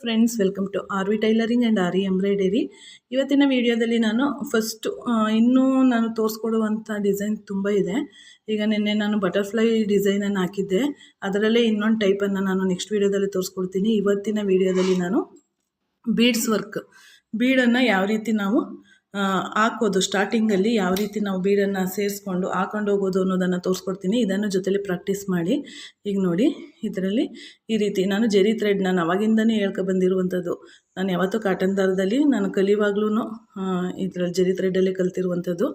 Friends, welcome to R V tailoring and R V embroidery. ಇವತ್ತಿನ ವಿಡಿಯೋದಲ್ಲಿ ನಾನು ಇನ್ನೂ ನಾನು ತೋರಿಸ್ಕೊಡುವಂಥ ಡಿಸೈನ್ ತುಂಬ ಇದೆ. ಈಗ ನಿನ್ನೆ ನಾನು ಬಟರ್ಫ್ಲೈ ಡಿಸೈನನ್ನು ಹಾಕಿದ್ದೆ, ಅದರಲ್ಲೇ ಇನ್ನೊಂದು ಟೈಪನ್ನು ನಾನು ನೆಕ್ಸ್ಟ್ ವಿಡಿಯೋದಲ್ಲಿ ತೋರಿಸ್ಕೊಡ್ತೀನಿ. ಇವತ್ತಿನ ವಿಡಿಯೋದಲ್ಲಿ ನಾನು ಬೀಡ್ಸ್ ವರ್ಕ್, ಬೀಡನ್ನು ಯಾವ ರೀತಿ ನಾವು ಹಾಕೋದು, ಸ್ಟಾರ್ಟಿಂಗಲ್ಲಿ ಯಾವ ರೀತಿ ನಾವು ಬೀಡನ್ನು ಸೇರಿಸ್ಕೊಂಡು ಹಾಕೊಂಡು ಹೋಗೋದು ಅನ್ನೋದನ್ನು ತೋರಿಸ್ಕೊಡ್ತೀನಿ. ಇದನ್ನು ಜೊತೆಲಿ ಪ್ರಾಕ್ಟೀಸ್ ಮಾಡಿ. ಈಗ ನೋಡಿ, ಇದರಲ್ಲಿ ಈ ರೀತಿ ನಾನು ಜೆರಿ ಥ್ರೆಡ್ ನಾನು ಅವಾಗಿಂದನೇ ಬಂದಿರುವಂಥದ್ದು. ನಾನು ಯಾವತ್ತೂ ಕಾಟನ್ ದಾರದಲ್ಲಿ ನಾನು ಕಲಿಯುವಾಗ್ಲೂ ಇದರಲ್ಲಿ ಜೆರಿ ಥ್ರೆಡ್ಡಲ್ಲೇ ಕಲ್ತಿರುವಂಥದ್ದು.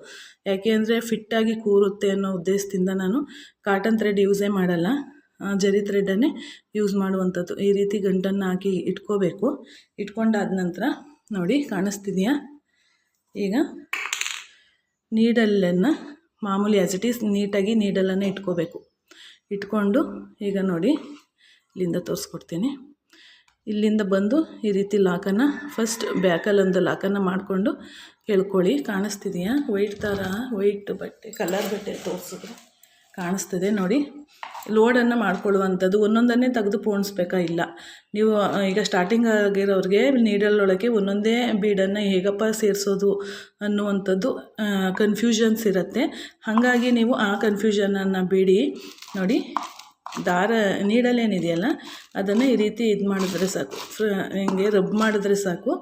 ಯಾಕೆ ಅಂದರೆ ಫಿಟ್ಟಾಗಿ ಕೂರುತ್ತೆ ಅನ್ನೋ ಉದ್ದೇಶದಿಂದ ನಾನು ಕಾಟನ್ ಥ್ರೆಡ್ ಯೂಸೇ ಮಾಡಲ್ಲ, ಜೆರಿ ಥ್ರೆಡ್ಡನ್ನೇ ಯೂಸ್ ಮಾಡುವಂಥದ್ದು. ಈ ರೀತಿ ಗಂಟನ್ನು ಹಾಕಿ ಇಟ್ಕೋಬೇಕು. ಇಟ್ಕೊಂಡಾದ ನಂತರ ನೋಡಿ, ಕಾಣಿಸ್ತಿದೆಯಾ? ಈಗ ನೀಡಲನ್ನು ಮಾಮೂಲಿ ಆ್ಯಸ್ ಇಟ್ ಈಸ್ ನೀಟಾಗಿ ನೀಡಲನ್ನು ಇಟ್ಕೋಬೇಕು. ಇಟ್ಕೊಂಡು ಈಗ ನೋಡಿ, ಇಲ್ಲಿಂದ ತೋರಿಸ್ಕೊಡ್ತೀನಿ. ಇಲ್ಲಿಂದ ಬಂದು ಈ ರೀತಿ ಲಾಕನ್ನು ಫಸ್ಟ್ ಬ್ಯಾಕಲ್ಲೊಂದು ಲಾಕನ್ನು ಮಾಡಿಕೊಂಡು ಎಳ್ಕೊಳ್ಳಿ. ಕಾಣಿಸ್ತಿದೆಯಾ? ವೈಟ್ ಬಟ್ಟೆ, ಕಲರ್ ಬಟ್ಟೆ ತೋರಿಸಿದ್ರೆ ಕಾಣಿಸ್ತದೆ ನೋಡಿ. ಲೋಡನ್ನು ಮಾಡ್ಕೊಳ್ಳುವಂಥದ್ದು, ಒಂದೊಂದನ್ನೇ ತೆಗೆದು ಪೋಣಿಸ್ಬೇಕಾ? ಇಲ್ಲ, ನೀವು ಈಗ ಸ್ಟಾರ್ಟಿಂಗ್ ಆಗಿರೋರಿಗೆ ನೀಡಲೊಳಗೆ ಒಂದೊಂದೇ ಬೀಡನ್ನು ಹೇಗಪ್ಪ ಸೇರಿಸೋದು ಅನ್ನುವಂಥದ್ದು ಕನ್ಫ್ಯೂಷನ್ಸ್ ಇರುತ್ತೆ. ಹಾಗಾಗಿ ನೀವು ಆ ಕನ್ಫ್ಯೂಷನನ್ನು ಬಿಡಿ. ನೋಡಿ, ನೀಡಲೇನಿದೆಯಲ್ಲ ಅದನ್ನು ಈ ರೀತಿ ಮಾಡಿದ್ರೆ ಸಾಕು, ಹಿಂಗೆ ರಬ್ ಮಾಡಿದ್ರೆ ಸಾಕು,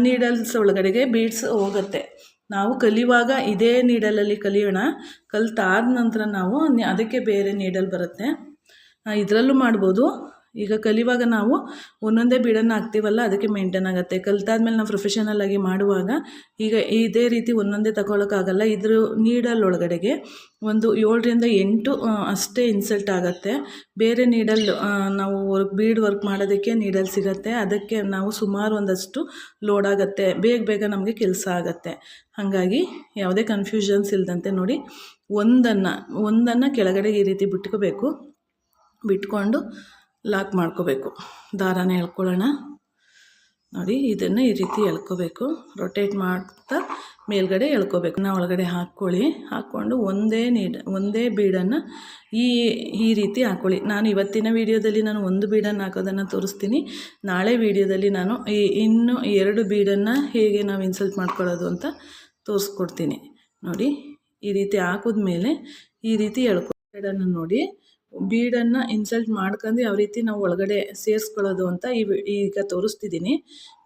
ನೀಡಲ್ಸ್ ಒಳಗಡೆಗೆ ಬೀಡ್ಸ್ ಹೋಗುತ್ತೆ. ನಾವು ಕಲಿಯುವಾಗ ಇದೇ ನೀಡಲಲ್ಲಿ ಕಲಿಯೋಣ. ಕಲಿತಾದ ನಂತರ ನಾವು ಅದಕ್ಕೆ ಬೇರೆ ನೀಡಲ್ ಬರುತ್ತೆ, ಇದರಲ್ಲೂ ಮಾಡ್ಬೋದು. ಈಗ ಕಲಿಯುವಾಗ ನಾವು ಒಂದೊಂದೇ ಬೀಡನ್ನು ಹಾಕ್ತೀವಲ್ಲ, ಅದಕ್ಕೆ ಮೇಂಟೈನ್ ಆಗುತ್ತೆ. ಕಲಿತಾದ್ಮೇಲೆ ನಾವು ಪ್ರೊಫೆಷನಲ್ಲಾಗಿ ಮಾಡುವಾಗ ಈಗ ಇದೇ ರೀತಿ ಒಂದೊಂದೇ ತಗೊಳ್ಳೋಕ್ಕಾಗಲ್ಲ. ಇದ್ರ ನೀಡಲ್ ಒಳಗಡೆಗೆ ಒಂದು 7 ರಿಂದ 8 ಅಷ್ಟೇ ಇನ್ಸಲ್ಟ್ ಆಗುತ್ತೆ. ಬೇರೆ ನೀಡಲ್ ನಾವು ಬೀಡ್ ವರ್ಕ್ ಮಾಡೋದಕ್ಕೆ ನೀಡಲ್ ಸಿಗುತ್ತೆ, ಅದಕ್ಕೆ ನಾವು ಸುಮಾರು ಒಂದಷ್ಟು ಲೋಡ್ ಆಗುತ್ತೆ, ಬೇಗ ನಮಗೆ ಕೆಲಸ ಆಗುತ್ತೆ. ಹಾಗಾಗಿ ಯಾವುದೇ ಕನ್ಫ್ಯೂಷನ್ಸ್ ಇಲ್ಲದಂತೆ ನೋಡಿ, ಒಂದನ್ನು ಕೆಳಗಡೆ ಈ ರೀತಿ ಬಿಟ್ಕೊಂಡು ಲಾಕ್ ಮಾಡ್ಕೋಬೇಕು. ದಾರಾನ ಎಳ್ಕೊಳ್ಳೋಣ. ನೋಡಿ, ಇದನ್ನು ಈ ರೀತಿ ಎಳ್ಕೋಬೇಕು. ರೊಟೇಟ್ ಮಾಡ್ತಾ ಮೇಲ್ಗಡೆ ಎಳ್ಕೋಬೇಕು. ನಾವು ಒಳಗಡೆ ಹಾಕ್ಕೊಂಡು ಒಂದೇ ಬೀಡನ್ನು ಈ ರೀತಿ ಹಾಕ್ಕೊಳ್ಳಿ. ನಾನು ಇವತ್ತಿನ ವಿಡಿಯೋದಲ್ಲಿ ನಾನು ಒಂದು ಬೀಡನ್ನು ಹಾಕೋದನ್ನು ತೋರಿಸ್ತೀನಿ. ನಾಳೆ ವಿಡಿಯೋದಲ್ಲಿ ನಾನು ಇನ್ನೂ 2 ಬೀಡನ್ನು ಹೇಗೆ ನಾವು ಇನ್ಸಲ್ಟ್ ಮಾಡ್ಕೊಳ್ಳೋದು ಅಂತ ತೋರಿಸ್ಕೊಡ್ತೀನಿ. ನೋಡಿ, ಈ ರೀತಿ ಹಾಕಿದ್ಮೇಲೆ ಈ ರೀತಿ ಎಳ್ಕೊಳ್ಳೋದನ್ನು ನೋಡಿ, ಬೀಡನ್ನು ಇನ್ಸಲ್ಟ್ ಮಾಡ್ಕೊಂಡು ಯಾವ ರೀತಿ ನಾವು ಒಳಗಡೆ ಸೇರಿಸ್ಕೊಳ್ಳೋದು ಅಂತ ಈಗ ತೋರಿಸ್ತಿದ್ದೀನಿ.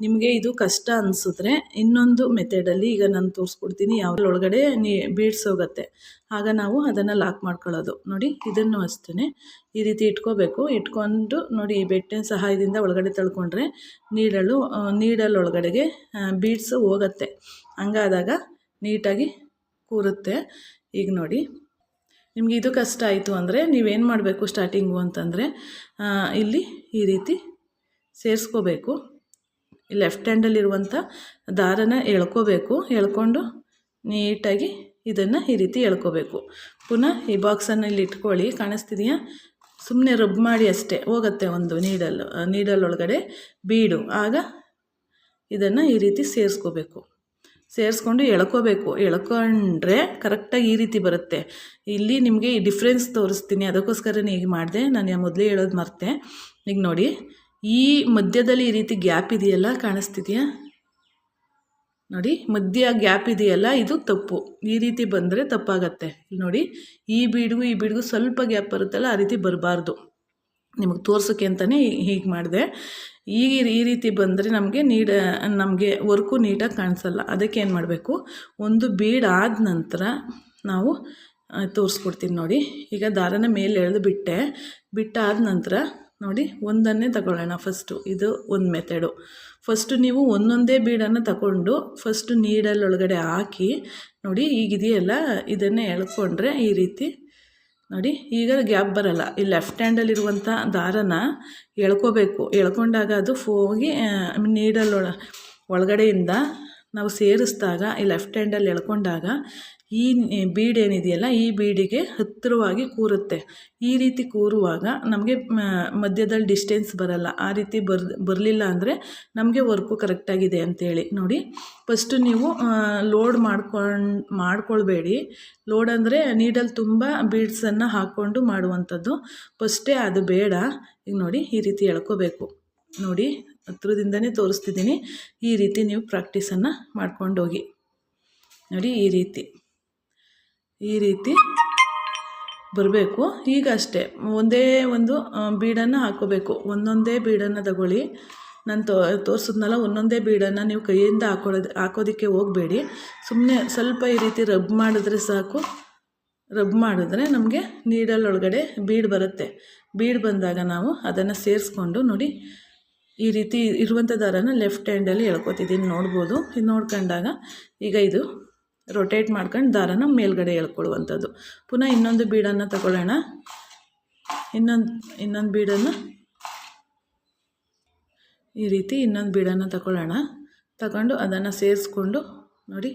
ನಿಮಗೆ ಇದು ಕಷ್ಟ ಅನಿಸಿದ್ರೆ ಇನ್ನೊಂದು ಮೆಥಡಲ್ಲಿ ಈಗ ನಾನು ತೋರಿಸ್ಕೊಡ್ತೀನಿ, ಯಾವ ಒಳಗಡೆ ಬೀಡ್ಸ್ ಹೋಗುತ್ತೆ. ಆಗ ನಾವು ಅದನ್ನು ಲಾಕ್ ಮಾಡ್ಕೊಳ್ಳೋದು. ನೋಡಿ, ಇದನ್ನು ಅಷ್ಟೇ ಈ ರೀತಿ ಇಟ್ಕೋಬೇಕು. ಇಟ್ಕೊಂಡು ನೋಡಿ, ಈ ಬೆಟ್ಟಿನ ಸಹಾಯದಿಂದ ಒಳಗಡೆ ತಳ್ಕೊಂಡ್ರೆ ನೀಡಲ್ ಒಳಗಡೆಗೆ ಬೀಡ್ಸ್ ಹೋಗುತ್ತೆ. ಹಂಗಾದಾಗ ನೀಟಾಗಿ ಕೂರುತ್ತೆ. ಈಗ ನೋಡಿ, ನಿಮಗೆ ಇದು ಕಷ್ಟ ಆಯಿತು ಅಂದರೆ ನೀವೇನು ಮಾಡಬೇಕು ಸ್ಟಾರ್ಟಿಂಗು ಅಂತಂದರೆ, ಇಲ್ಲಿ ಈ ರೀತಿ ಸೇರಿಸ್ಕೋಬೇಕು. ಲೆಫ್ಟ್ ಹ್ಯಾಂಡಲ್ಲಿರುವಂಥ ದಾರನ ಎಳ್ಕೋಬೇಕು. ಎಳ್ಕೊಂಡು ನೀಟಾಗಿ ಇದನ್ನು ಈ ರೀತಿ ಎಳ್ಕೋಬೇಕು. ಪುನಃ ಈ ಬಾಕ್ಸನ್ನು ಇಲ್ಲಿ ಇಟ್ಕೊಳ್ಳಿ. ಕಾಣಿಸ್ತಿದೆಯಾ? ಸುಮ್ಮನೆ ರಬ್ ಮಾಡಿ ಅಷ್ಟೇ, ಹೋಗುತ್ತೆ ಒಂದು ನೀಡಲ್ ಒಳಗಡೆ ಬೀಡು. ಆಗ ಇದನ್ನು ಈ ರೀತಿ ಸೇರಿಸ್ಕೊಂಡು ಎಳ್ಕೊಂಡ್ರೆ ಕರೆಕ್ಟಾಗಿ ಈ ರೀತಿ ಬರುತ್ತೆ. ಇಲ್ಲಿ ನಿಮಗೆ ಈ ಡಿಫ್ರೆನ್ಸ್ ತೋರಿಸ್ತೀನಿ, ಅದಕ್ಕೋಸ್ಕರನೇ ಹೀಗೆ ಮಾಡಿದೆ. ನಾನು ಮೊದಲೇ ಹೇಳೋದು ಮರ್ತೆ. ಈಗ ನೋಡಿ, ಈ ಮಧ್ಯದಲ್ಲಿ ಈ ರೀತಿ ಗ್ಯಾಪ್ ಇದೆಯಲ್ಲ, ಕಾಣಿಸ್ತಿದೆಯಾ? ನೋಡಿ, ಮಧ್ಯ ಗ್ಯಾಪ್ ಇದೆಯಲ್ಲ, ಇದು ತಪ್ಪು. ಈ ರೀತಿ ಬಂದರೆ ತಪ್ಪಾಗತ್ತೆ. ಇಲ್ಲಿ ನೋಡಿ, ಈ ಬೀಡಿಗೂ ಸ್ವಲ್ಪ ಗ್ಯಾಪ್ ಬರುತ್ತಲ್ಲ, ಆ ರೀತಿ ಬರಬಾರ್ದು. ನಿಮಗೆ ತೋರ್ಸೋಕ್ಕೆ ಅಂತಲೇ ಹೀಗೆ ಮಾಡಿದೆ. ಈ ರೀತಿ ಬಂದರೆ ನಮಗೆ ವರ್ಕು ನೀಟಾಗಿ ಕಾಣಿಸಲ್ಲ. ಅದಕ್ಕೆ ಏನು ಮಾಡಬೇಕು, ಒಂದು ಬೀಡ್ ಆದ ನಂತರ ನಾವು ತೋರಿಸ್ಕೊಡ್ತೀನಿ ನೋಡಿ. ಈಗ ದಾರನ ಮೇಲೆ ಎಳೆದು ಬಿಟ್ಟಾದ ನಂತರ ನೋಡಿ, ಒಂದನ್ನೇ ತಗೊಳ್ಳೋಣ ಫಸ್ಟು. ಇದು ಒಂದು ಮೆಥಡು. ಫಸ್ಟು ನೀವು ಒಂದೊಂದೇ ಬೀಡನ್ನು ತಗೊಂಡು ಫಸ್ಟು ನೀಡಲ್ ಒಳಗಡೆ ಹಾಕಿ ನೋಡಿ, ಈಗಿದೆಯಲ್ಲ ಇದನ್ನೇ ಎಳ್ಕೊಂಡ್ರೆ ಈ ರೀತಿ ನೋಡಿ, ಈಗ ಗ್ಯಾಪ್ ಬರಲ್ಲ. ಈ ಲೆಫ್ಟ್ ಹ್ಯಾಂಡಲ್ಲಿರುವಂಥ ದಾರನ ಎಳ್ಕೋಬೇಕು. ಎಳ್ಕೊಂಡಾಗ ಅದು ಹೋಗಿ ನೀಡಲ್ ಒಳಗಡೆಯಿಂದ ನಾವು ಸೇರಿಸಿದಾಗ ಈ ಲೆಫ್ಟ್ ಹ್ಯಾಂಡಲ್ಲಿ ಎಳ್ಕೊಂಡಾಗ ಈ ಬೀಡ್ ಏನಿದೆಯಲ್ಲ, ಈ ಬೀಡಿಗೆ ಹತ್ತಿರವಾಗಿ ಕೂರುತ್ತೆ. ಈ ರೀತಿ ಕೂರುವಾಗ ನಮಗೆ ಮಧ್ಯದಲ್ಲಿ ಡಿಸ್ಟೆನ್ಸ್ ಬರಲ್ಲ. ಆ ರೀತಿ ಬರಲಿಲ್ಲ ಅಂದರೆ ನಮಗೆ ವರ್ಕು ಕರೆಕ್ಟಾಗಿದೆ ಅಂತೇಳಿ. ನೋಡಿ, ಫಸ್ಟು ನೀವು ಲೋಡ್ ಮಾಡ್ಕೊಳ್ಬೇಡಿ. ಲೋಡ್ ಅಂದರೆ ನೀಡಲ್ ತುಂಬ ಬೀಡ್ಸನ್ನು ಹಾಕ್ಕೊಂಡು ಮಾಡುವಂಥದ್ದು. ಫಸ್ಟೇ ಅದು ಬೇಡ. ಈಗ ನೋಡಿ, ಈ ರೀತಿ ಎಳ್ಕೋಬೇಕು. ನೋಡಿ, ಹತ್ರದಿಂದನೇ ತೋರಿಸ್ತಿದ್ದೀನಿ. ಈ ರೀತಿ ನೀವು ಪ್ರಾಕ್ಟೀಸನ್ನು ಮಾಡ್ಕೊಂಡೋಗಿ ನೋಡಿ. ಈ ರೀತಿ ಬರಬೇಕು. ಈಗ ಅಷ್ಟೇ ಒಂದೇ ಒಂದು ಬೀಡನ್ನು ಹಾಕ್ಕೋಬೇಕು. ಒಂದೊಂದೇ ಬೀಡನ್ನು ತಗೊಳ್ಳಿ. ನಾನು ತೋರಿಸಿದ್ನಲ್ಲ, ಒಂದೊಂದೇ ಬೀಡನ್ನು ನೀವು ಕೈಯಿಂದ ಹಾಕೋದಕ್ಕೆ ಹೋಗಬೇಡಿ. ಸುಮ್ಮನೆ ಸ್ವಲ್ಪ ಈ ರೀತಿ ರಬ್ ಮಾಡಿದ್ರೆ ಸಾಕು. ರಬ್ ಮಾಡಿದ್ರೆ ನಮಗೆ ನೀಡಲ್ ಒಳಗಡೆ ಬೀಡ್ ಬರುತ್ತೆ. ಬೀಡ್ ಬಂದಾಗ ನಾವು ಅದನ್ನು ಸೇರಿಸ್ಕೊಂಡು ನೋಡಿ, ಈ ರೀತಿ ಇರುವಂಥ ದಾರನ ಲೆಫ್ಟ್ ಹ್ಯಾಂಡಲ್ಲಿ ಎಳ್ಕೊತಿದ್ದೀನಿ, ನೋಡ್ಬೋದು. ಇದು ನೋಡ್ಕೊಂಡಾಗ ಈಗ ಇದು ರೊಟೇಟ್ ಮಾಡ್ಕೊಂಡು ದಾರನ ಮೇಲ್ಗಡೆ ಎಳ್ಕೊಳ್ಳುವಂಥದ್ದು. ಪುನಃ ಇನ್ನೊಂದು ಬೀಡನ್ನು ತಗೊಳ್ಳೋಣ. ಇನ್ನೊಂದು ಬೀಡನ್ನು ಈ ರೀತಿ ಇನ್ನೊಂದು ಬೀಡನ್ನು ತಗೊಂಡು ಅದನ್ನು ಸೇರಿಸ್ಕೊಂಡು ನೋಡಿ,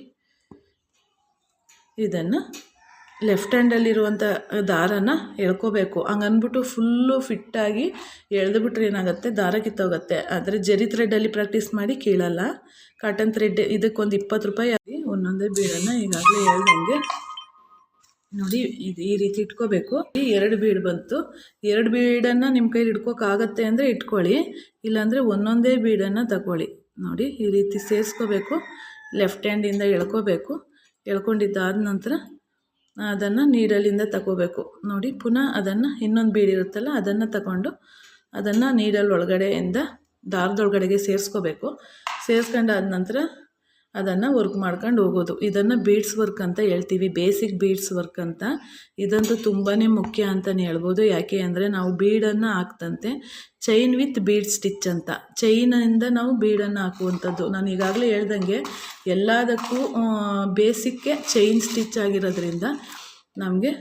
ಇದನ್ನು ಲೆಫ್ಟ್ ಹ್ಯಾಂಡಲ್ಲಿರುವಂಥ ದಾರನ ಎಳ್ಕೋಬೇಕು. ಹಂಗನ್ಬಿಟ್ಟು ಫುಲ್ಲು ಫಿಟ್ಟಾಗಿ ಎಳೆದುಬಿಟ್ರೆ ಏನಾಗುತ್ತೆ, ದಾರ ಕಿತ್ತೋಗುತ್ತೆ. ಆದರೆ ಜರಿ ಥ್ರೆಡ್ಡಲ್ಲಿ ಪ್ರಾಕ್ಟೀಸ್ ಮಾಡಿ ಕೀಳಲ್ಲ. ಕಾಟನ್ ಥ್ರೆಡ್ ಇದಕ್ಕೊಂದು 20 ರೂಪಾಯಿ. ಒಂದೊಂದೇ ಬೀಡನ್ನು ಈಗಾಗಲೇ ಹೇಳ್ದಂಗೆ ನೋಡಿ ಈ ರೀತಿ ಇಟ್ಕೋಬೇಕು. 2 ಬೀಡ್ ಬಂತು. 2 ಬೀಡನ್ನು ನಿಮ್ಮ ಕೈಲಿ ಇಟ್ಕೋಕ್ಕಾಗತ್ತೆ ಅಂದರೆ ಇಟ್ಕೊಳ್ಳಿ, ಇಲ್ಲಾಂದರೆ ಒಂದೊಂದೇ ಬೀಡನ್ನು ತಗೊಳ್ಳಿ. ನೋಡಿ ಈ ರೀತಿ ಸೇರಿಸ್ಕೋಬೇಕು. ಲೆಫ್ಟ್ ಹ್ಯಾಂಡಿಂದ ಎಳ್ಕೋಬೇಕು. ಎಳ್ಕೊಂಡಿದ್ದಾದ ನಂತರ ಅದನ್ನು ನೀಡಲಿಂದ ತಗೋಬೇಕು. ನೋಡಿ ಪುನಃ ಅದನ್ನು ಇನ್ನೊಂದು ಬೀಡ್ ಇರುತ್ತಲ್ಲ ಅದನ್ನು ತಗೊಂಡು ಅದನ್ನು ನೀಡಲ್ ಒಳಗಡೆಯಿಂದ ದಾರದೊಳಗಡೆಗೆ ಸೇರಿಸ್ಕೋಬೇಕು. ಸೇರಿಸ್ಕೊಂಡಾದ ನಂತರ ಅದನ್ನು ವರ್ಕ್ ಮಾಡ್ಕೊಂಡು ಹೋಗೋದು. ಇದನ್ನು ಬೀಡ್ಸ್ ವರ್ಕ್ ಅಂತ ಹೇಳ್ತೀವಿ, ಬೇಸಿಕ್ ಬೀಡ್ಸ್ ವರ್ಕ್ ಅಂತ. ಇದಂತೂ ತುಂಬಾ ಮುಖ್ಯ ಅಂತಲೇ ಹೇಳ್ಬೋದು. ಯಾಕೆ ಅಂದರೆ ನಾವು ಬೀಡನ್ನು ಹಾಕ್ದಂತೆ ಚೈನ್ ವಿತ್ ಬೀಡ್ ಸ್ಟಿಚ್ ಅಂತ, ಚೈನಿಂದ ನಾವು ಬೀಡನ್ನು ಹಾಕುವಂಥದ್ದು. ನಾನು ಈಗಾಗಲೇ ಹೇಳ್ದಂಗೆ ಎಲ್ಲದಕ್ಕೂ ಬೇಸಿಕ್ಕೆ ಚೈನ್ ಸ್ಟಿಚ್ ಆಗಿರೋದ್ರಿಂದ ನಮಗೆ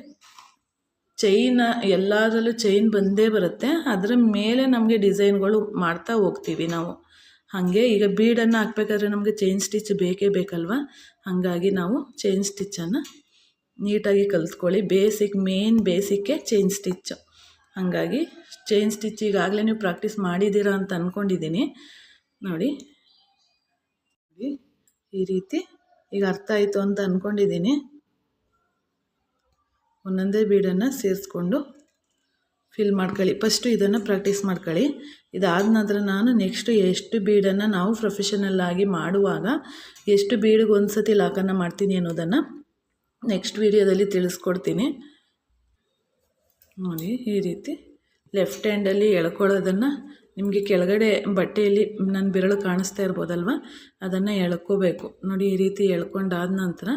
ಎಲ್ಲದರಲ್ಲೂ ಚೈನ್ ಬಂದೇ ಬರುತ್ತೆ. ಅದರ ಮೇಲೆ ನಮಗೆ ಡಿಸೈನ್ಗಳು ಮಾಡ್ತಾ ಹೋಗ್ತೀವಿ ನಾವು. ಹಾಗೆ ಈಗ ಬೀಡನ್ನು ಹಾಕ್ಬೇಕಾದ್ರೆ ನಮಗೆ ಚೈನ್ ಸ್ಟಿಚ್ ಬೇಕೇ ಬೇಕಲ್ವ. ಹಾಗಾಗಿ ನಾವು ಚೈನ್ ಸ್ಟಿಚ್ಚನ್ನು ನೀಟಾಗಿ ಕಲಿತ್ಕೊಳ್ಳಿ. ಮೇನ್ ಬೇಸಿಕ್ಕೆ ಚೈನ್ ಸ್ಟಿಚ್ಚು. ಹಾಗಾಗಿ ಚೈನ್ ಸ್ಟಿಚ್ ಈಗಾಗಲೇ ನೀವು ಪ್ರಾಕ್ಟೀಸ್ ಮಾಡಿದ್ದೀರಾ ಅಂತ ಅಂದ್ಕೊಂಡಿದ್ದೀನಿ. ನೋಡಿ ಈ ರೀತಿ ಈಗ ಅರ್ಥ ಆಯಿತು ಅಂತ ಅಂದ್ಕೊಂಡಿದ್ದೀನಿ. ಒಂದೊಂದೇ ಬೀಡನ್ನು ಸೇರಿಸ್ಕೊಂಡು ಫಿಲ್ ಮಾಡ್ಕೊಳ್ಳಿ. ಫಸ್ಟು ಇದನ್ನು ಪ್ರಾಕ್ಟೀಸ್ ಮಾಡ್ಕೊಳ್ಳಿ. ಇದಾದ ನಂತರ ನಾನು ನೆಕ್ಸ್ಟು ಎಷ್ಟು ಬೀಡನ್ನು ನಾವು ಪ್ರೊಫೆಷನಲ್ಲಾಗಿ ಮಾಡುವಾಗ ಎಷ್ಟು ಬೀಡಿಗೆ ಒಂದು ಸತಿ ಲಾಕನ್ನು ಮಾಡ್ತೀನಿ ಅನ್ನೋದನ್ನು ನೆಕ್ಸ್ಟ್ ವೀಡಿಯೋದಲ್ಲಿ ತಿಳಿಸ್ಕೊಡ್ತೀನಿ. ನೋಡಿ ಈ ರೀತಿ ಲೆಫ್ಟ್ ಹ್ಯಾಂಡಲ್ಲಿ ಎಳ್ಕೊಳ್ಳೋದನ್ನು ನಿಮಗೆ ಕೆಳಗಡೆ ಬಟ್ಟೆಯಲ್ಲಿ ನನ್ನ ಬೆರಳು ಕಾಣಿಸ್ತಾ ಇರ್ಬೋದಲ್ವ, ಅದನ್ನು ಎಳ್ಕೋಬೇಕು. ನೋಡಿ ಈ ರೀತಿ ಎಳ್ಕೊಂಡಾದ ನಂತರ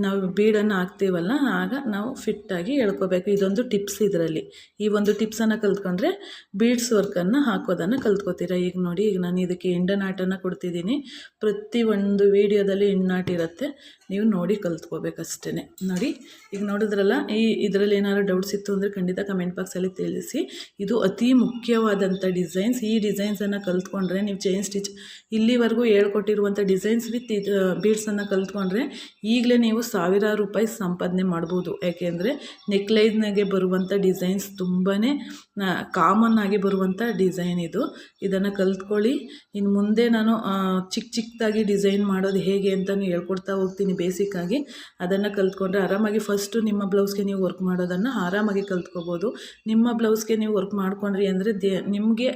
ನಾವು ಬೀಡನ್ನು ಹಾಕ್ತೀವಲ್ಲ ಆಗ ನಾವು ಫಿಟ್ಟಾಗಿ ಎಳ್ಕೋಬೇಕು. ಇದೊಂದು ಟಿಪ್ಸ್ ಇದರಲ್ಲಿ. ಈ ಒಂದು ಟಿಪ್ಸನ್ನು ಕಲ್ತ್ಕೊಂಡ್ರೆ ಬೀಡ್ಸ್ ವರ್ಕನ್ನು ಹಾಕೋದನ್ನು ಕಲ್ತ್ಕೋತೀರ. ಈಗ ನೋಡಿ, ಈಗ ನಾನು ಇದಕ್ಕೆ ಎಂಡನಾಟನ್ನು ಕೊಡ್ತಿದ್ದೀನಿ. ಪ್ರತಿಯೊಂದು ವೀಡಿಯೋದಲ್ಲಿ ಎಂಡನಾಟ್ ಇರುತ್ತೆ, ನೀವು ನೋಡಿ ಕಲ್ತ್ಕೋಬೇಕಷ್ಟೇ. ನೋಡಿ ಈಗ ನೋಡಿದ್ರಲ್ಲ, ಇದರಲ್ಲಿ ಏನಾದ್ರು ಡೌಟ್ಸ್ ಇತ್ತು ಅಂದರೆ ಖಂಡಿತ ಕಮೆಂಟ್ ಬಾಕ್ಸಲ್ಲಿ ತಿಳಿಸಿ. ಇದು ಅತಿ ಮುಖ್ಯವಾದಂಥ ಡಿಸೈನ್ಸ್. ಈ ಡಿಸೈನ್ಸನ್ನು ಕಲ್ತ್ಕೊಂಡ್ರೆ ನೀವು ಚೈನ್ ಸ್ಟಿಚ್ ಇಲ್ಲಿವರೆಗೂ ಹೇಳ್ಕೊಟ್ಟಿರುವಂಥ ಡಿಸೈನ್ಸ್ ವಿತ್ ಬೀಡ್ಸನ್ನು ಕಲ್ತ್ಕೊಂಡ್ರೆ ಈಗಲೇ ನೀವು ಸಾವಿರಾರು ರೂಪಾಯಿ ಸಂಪಾದನೆ ಮಾಡ್ಬೋದು. ಯಾಕೆಂದರೆ ನೆಕ್ಲೈಸ್ನಾಗೆ ಬರುವಂಥ ಡಿಸೈನ್ಸ್ ತುಂಬಾ ಕಾಮನ್ ಆಗಿ ಬರುವಂಥ ಡಿಸೈನ್ ಇದು. ಇದನ್ನು ಕಲ್ತ್ಕೊಳ್ಳಿ. ಇನ್ನು ಮುಂದೆ ನಾನು ಚಿಕ್ಕದಾಗಿ ಡಿಸೈನ್ ಮಾಡೋದು ಹೇಗೆ ಅಂತಲೂ ಹೇಳ್ಕೊಡ್ತಾ ಹೋಗ್ತೀನಿ. ಬೇಸಿಕ್ಕಾಗಿ ಅದನ್ನು ಕಲ್ತ್ಕೊಂಡ್ರೆ ಆರಾಮಾಗಿ ಫಸ್ಟು ನಿಮ್ಮ ಬ್ಲೌಸ್ಗೆ ನೀವು ವರ್ಕ್ ಮಾಡೋದನ್ನು ಆರಾಮಾಗಿ ಕಲ್ತ್ಕೋಬೋದು. ನಿಮ್ಮ ಬ್ಲೌಸ್ಗೆ ನೀವು ವರ್ಕ್ ಮಾಡ್ಕೊಂಡ್ರಿ ಅಂದರೆ ನಿಮಗೆ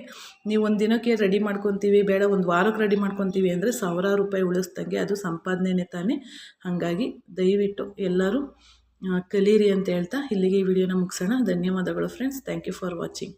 ನೀವು ಒಂದು ದಿನಕ್ಕೆ ರೆಡಿ ಮಾಡ್ಕೊತೀವಿ, ಬೇಡ ಒಂದು ವಾರಕ್ಕೆ ರೆಡಿ ಮಾಡ್ಕೊತೀವಿ ಅಂದರೆ ಸಾವಿರಾರು ರೂಪಾಯಿ ಉಳಿಸ್ದಂಗೆ ಅದು ಸಂಪಾದನೆ ತಾನೇ. ಹಾಗಾಗಿ ದಯವಿಟ್ಟು ಎಲ್ಲರೂ ಕಲೀರಿ ಅಂತ ಹೇಳ್ತಾ ಇಲ್ಲಿಗೆ ಈ ವಿಡಿಯೋನ ಮುಗಿಸೋಣ. ಧನ್ಯವಾದಗಳು friends. Thank you for watching.